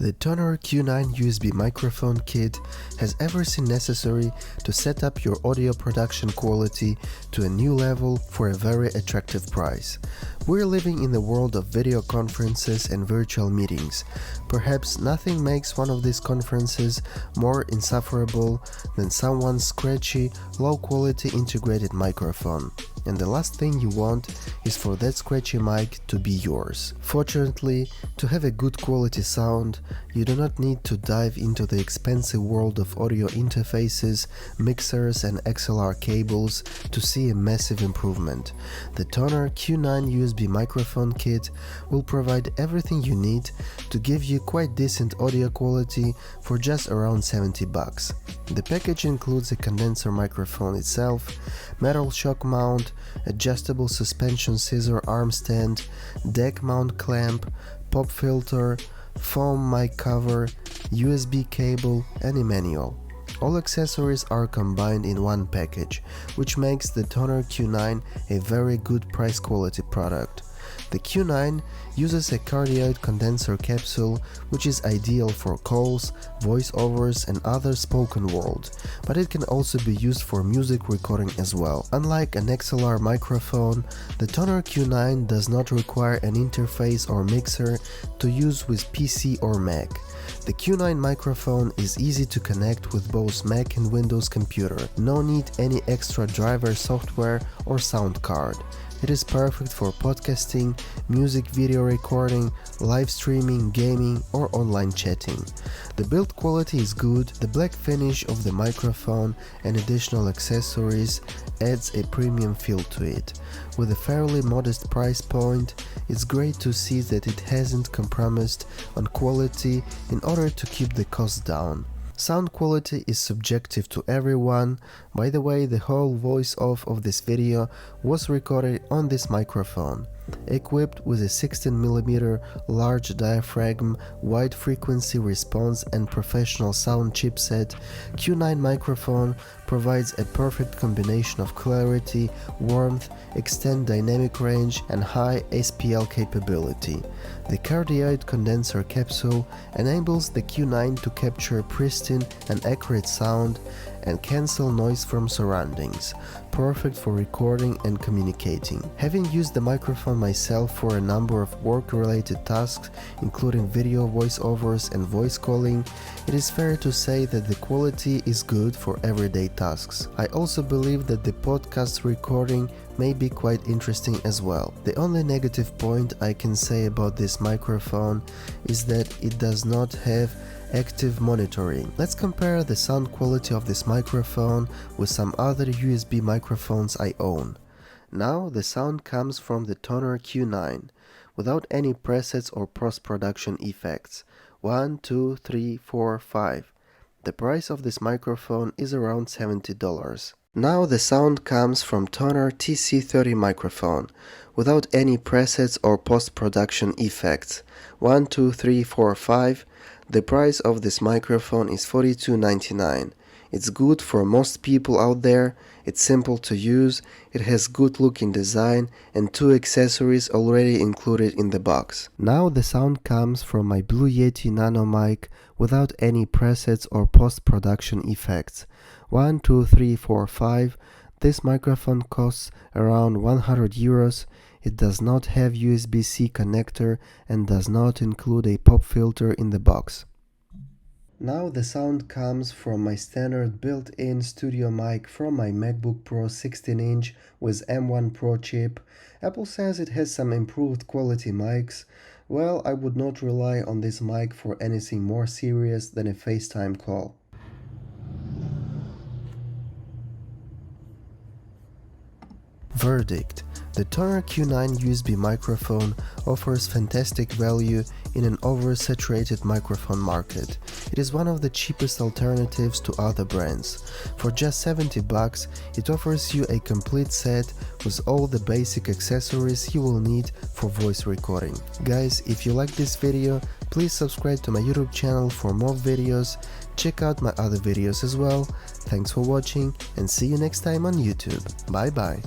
The TONOR Q9 USB microphone kit has everything necessary to set up your audio production quality to a new level for a very attractive price. We're living in the world of video conferences and virtual meetings. Perhaps nothing makes one of these conferences more insufferable than someone's scratchy, low-quality integrated microphone. And the last thing you want is for that scratchy mic to be yours. Fortunately, to have a good quality sound, you do not need to dive into the expensive world of audio interfaces, mixers and XLR cables to see a massive improvement. The TONOR Q9 USB microphone kit will provide everything you need to give you quite decent audio quality for just around $70. The package includes a condenser microphone itself, metal shock mount, adjustable suspension scissor arm stand, deck mount clamp, pop filter, foam mic cover, USB cable and a manual. All accessories are combined in one package, which makes the TONOR Q9 a very good price-quality product. The Q9 uses a cardioid condenser capsule, which is ideal for calls, voiceovers and other spoken word, but it can also be used for music recording as well. Unlike an XLR microphone, the TONOR Q9 does not require an interface or mixer to use with PC or Mac. The Q9 microphone is easy to connect with both Mac and Windows computer. No need any extra driver software or sound card. It is perfect for podcasting, music video recording, live streaming, gaming or online chatting. The build quality is good, the black finish of the microphone and additional accessories adds a premium feel to it. With a fairly modest price point, it's great to see that it hasn't compromised on quality in order to keep the cost down. Sound quality is subjective to everyone. By the way, the whole voice-off of this video was recorded on this microphone. Equipped with a 16mm large diaphragm, wide frequency response and professional sound chipset, Q9 microphone provides a perfect combination of clarity, warmth, extended dynamic range and high SPL capability. The cardioid condenser capsule enables the Q9 to capture pristine and accurate sound and cancel noise from surroundings, perfect for recording and communicating. Having used the microphone myself for a number of work-related tasks, including video voiceovers and voice calling, it is fair to say that the quality is good for everyday tasks. I also believe that the podcast recording may be quite interesting as well. The only negative point I can say about this microphone is that it does not have active monitoring. Let's compare the sound quality of this microphone with some other USB microphones I own. Now the sound comes from the TONOR Q9 without any presets or post-production effects. 1, 2, 3, 4, 5. The price of this microphone is around $70. Now the sound comes from TONOR TC30 microphone without any presets or post-production effects. 1, 2, 3, 4, 5. The price of this microphone is $42.99. It's good for most people out there, it's simple to use, it has good looking design and 2 accessories already included in the box. Now the sound comes from my Blue YETI NANO mic without any presets or post-production effects. 1, 2, 3, 4, 5. This microphone costs around €100. It does not have USB-C connector and does not include a pop filter in the box. Now the sound comes from my standard built-in studio mic from my MacBook Pro 16-inch with M1 Pro chip. Apple says it has some improved quality mics. Well, I would not rely on this mic for anything more serious than a FaceTime call. Verdict: the TONOR Q9 USB microphone offers fantastic value in an oversaturated microphone market. It is one of the cheapest alternatives to other brands. For just $70, it offers you a complete set with all the basic accessories you will need for voice recording. Guys, if you like this video, please subscribe to my YouTube channel for more videos. Check out my other videos as well. Thanks for watching and see you next time on YouTube. Bye bye.